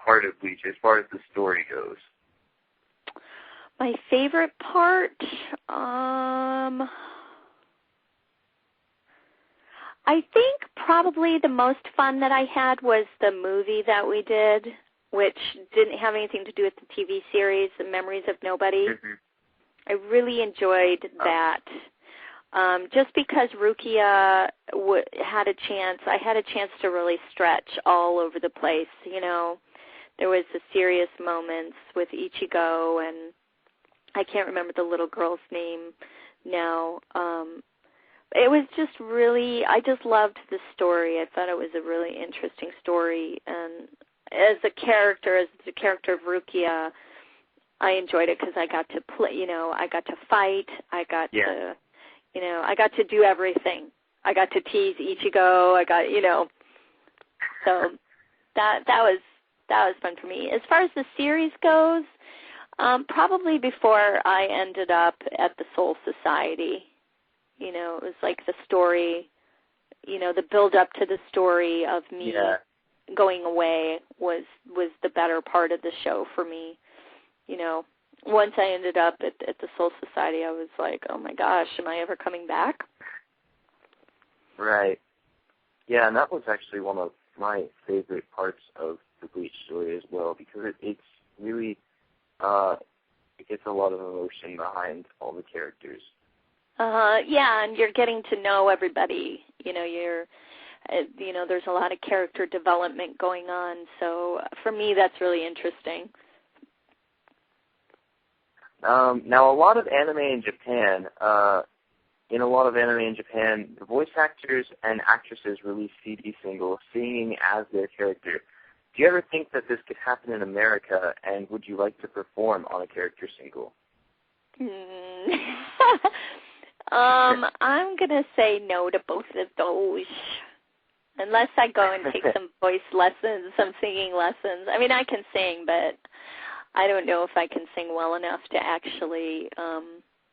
part of Bleach as far as the story goes? My favorite part, I think probably the most fun that I had was the movie that we did, which didn't have anything to do with the TV series, The Memories of Nobody. Mm-hmm. I really enjoyed that. Just because Rukia had a chance, I had a chance to really stretch all over the place. You know, there was the serious moments with Ichigo, and I can't remember the little girl's name now. It was just really, I just loved the story. I thought it was a really interesting story. And as the character of Rukia, I enjoyed it because I got to play, you know, I got to fight. I got to, you know, I got to do everything. I got to tease Ichigo. So that was fun for me. As far as the series goes, probably before I ended up at the Soul Society. You know, it was like the story, you know, the build up to the story of me going away was the better part of the show for me. You know, once I ended up at the Soul Society, I was like, oh my gosh, am I ever coming back? Right. Yeah, and that was actually one of my favorite parts of the Bleach story as well, because it's really, it gets a lot of emotion behind all the characters. Yeah, and you're getting to know everybody. You know, there's a lot of character development going on. So for me, that's really interesting. Now, a lot of anime in Japan, the voice actors and actresses release CD singles singing as their character. Do you ever think that this could happen in America, and would you like to perform on a character single? I'm going to say no to both of those. Unless I go and take some voice lessons, some singing lessons. I mean, I can sing, but I don't know if I can sing well enough to actually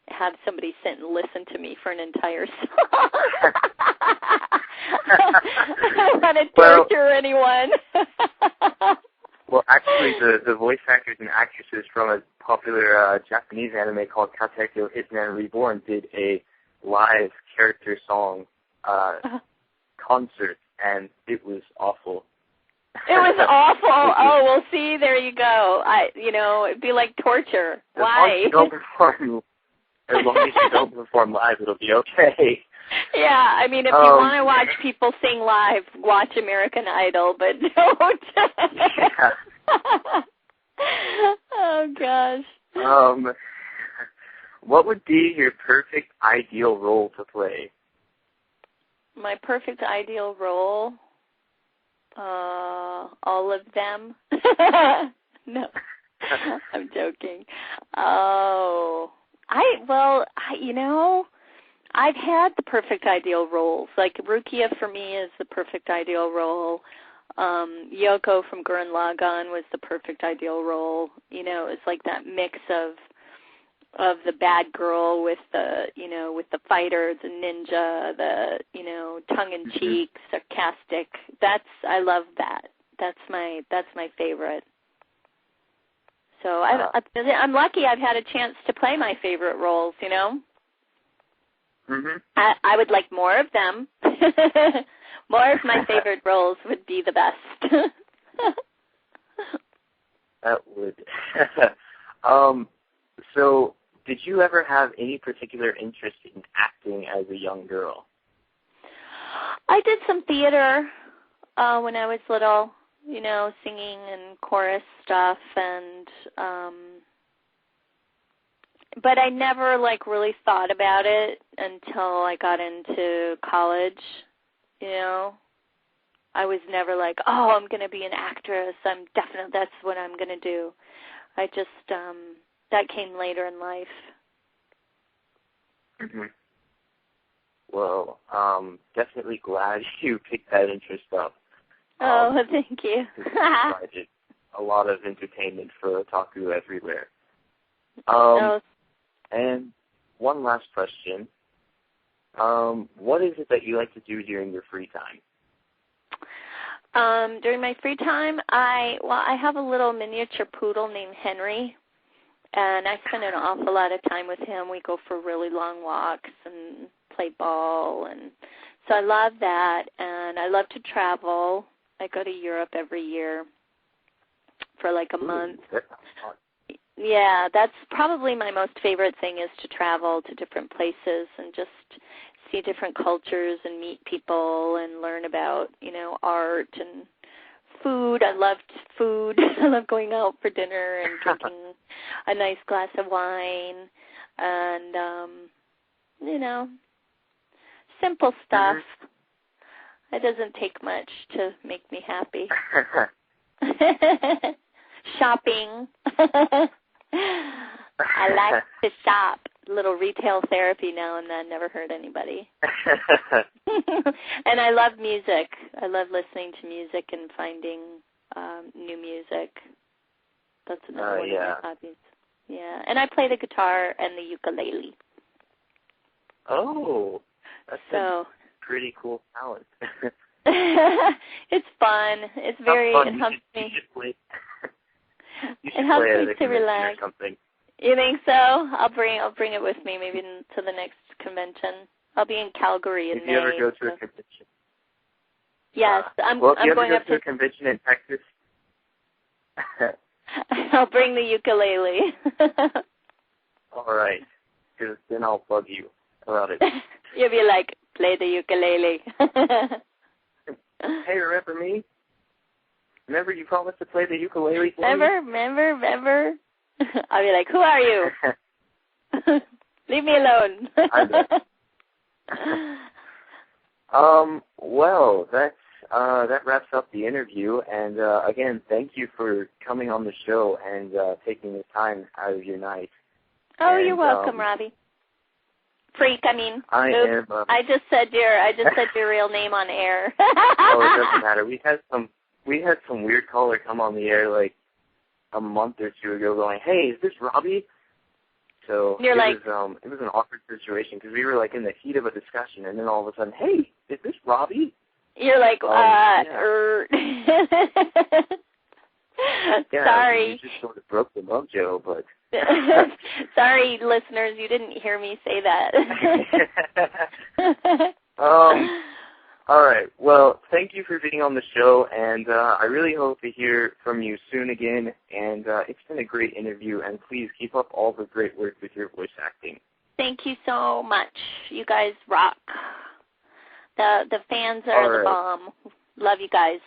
have somebody sit and listen to me for an entire song. I don't want to torture anyone. Well, actually, the voice actors and actresses from a popular Japanese anime called Katekyo Hitman Reborn did a live character song concert, and it was awful. It was awful. Oh, well, see, there you go. It'd be like torture. Why? As long as you don't perform live, it'll be okay. Yeah, I mean, if you want to watch people sing live, watch American Idol, but don't. Yeah. Oh, gosh. What would be your perfect ideal role to play? My perfect ideal role? All of them. No, I'm joking. I've had the perfect ideal roles. Like Rukia for me is the perfect ideal role. Yoko from Gurren Lagann was the perfect ideal role. You know, it's like that mix of the bad girl with the fighter, the ninja, the tongue-in-cheek, sarcastic. I love that. That's my favorite. So I'm lucky I've had a chance to play my favorite roles, you know. Mm-hmm. I would like more of them. More of my favorite roles would be the best. That would. So, did you ever have any particular interest in acting as a young girl? I did some theater when I was little, singing and chorus stuff, and but I never really thought about it until I got into college. I was never like, oh, I'm going to be an actress. That's what I'm going to do. I just that came later in life. Mm-hmm. Well, definitely glad you picked that interest up. Thank you. It provided a lot of entertainment for otaku everywhere. And one last question. What is it that you like to do during your free time? During my free time, I have a little miniature poodle named Henry, and I spend an awful lot of time with him. We go for really long walks and play ball, and so I love that, and I love to travel. I go to Europe every year for like a month. Yeah, that's probably my most favorite thing, is to travel to different places and just see different cultures and meet people and learn about, art and food. I loved food. I love going out for dinner and drinking a nice glass of wine and, simple stuff. It doesn't take much to make me happy. Shopping. I like to shop. Little retail therapy now and then, never hurt anybody. And I love music. I love listening to music and finding new music. That's another one of my hobbies. Yeah, and I play the guitar and the ukulele. Oh, that's a pretty cool talent. It's fun. It's very, it helps me. It helps me to relax. You think so? I'll bring it with me maybe to the next convention. I'll be in Calgary in May. If you ever go to a convention. Yes, I'm going up to a convention in Texas. I'll bring the ukulele. All right, because then I'll bug you about it. You'll be like, play the ukulele. Hey, remember me? Remember you promised to play the ukulele for me? Remember? I'll be like, who are you? Leave me alone. Well, that wraps up the interview. And again, thank you for coming on the show and taking the time out of your night. Oh, you're welcome, Robbie. Freek, I mean. I just said your real name on air. Oh, it doesn't matter. We had some weird caller come on the air like a month or two ago going, hey, is this Robbie? So it was an awkward situation because we were like in the heat of a discussion, and then all of a sudden, hey, is this Robbie? You're like, yeah. Sorry. You just sort of broke the mojo, but. Sorry, listeners, you didn't hear me say that. All right. Well, thank you for being on the show, and I really hope to hear from you soon again. And it's been a great interview, and please keep up all the great work with your voice acting. Thank you so much. You guys rock. The fans are the bomb. Love you guys.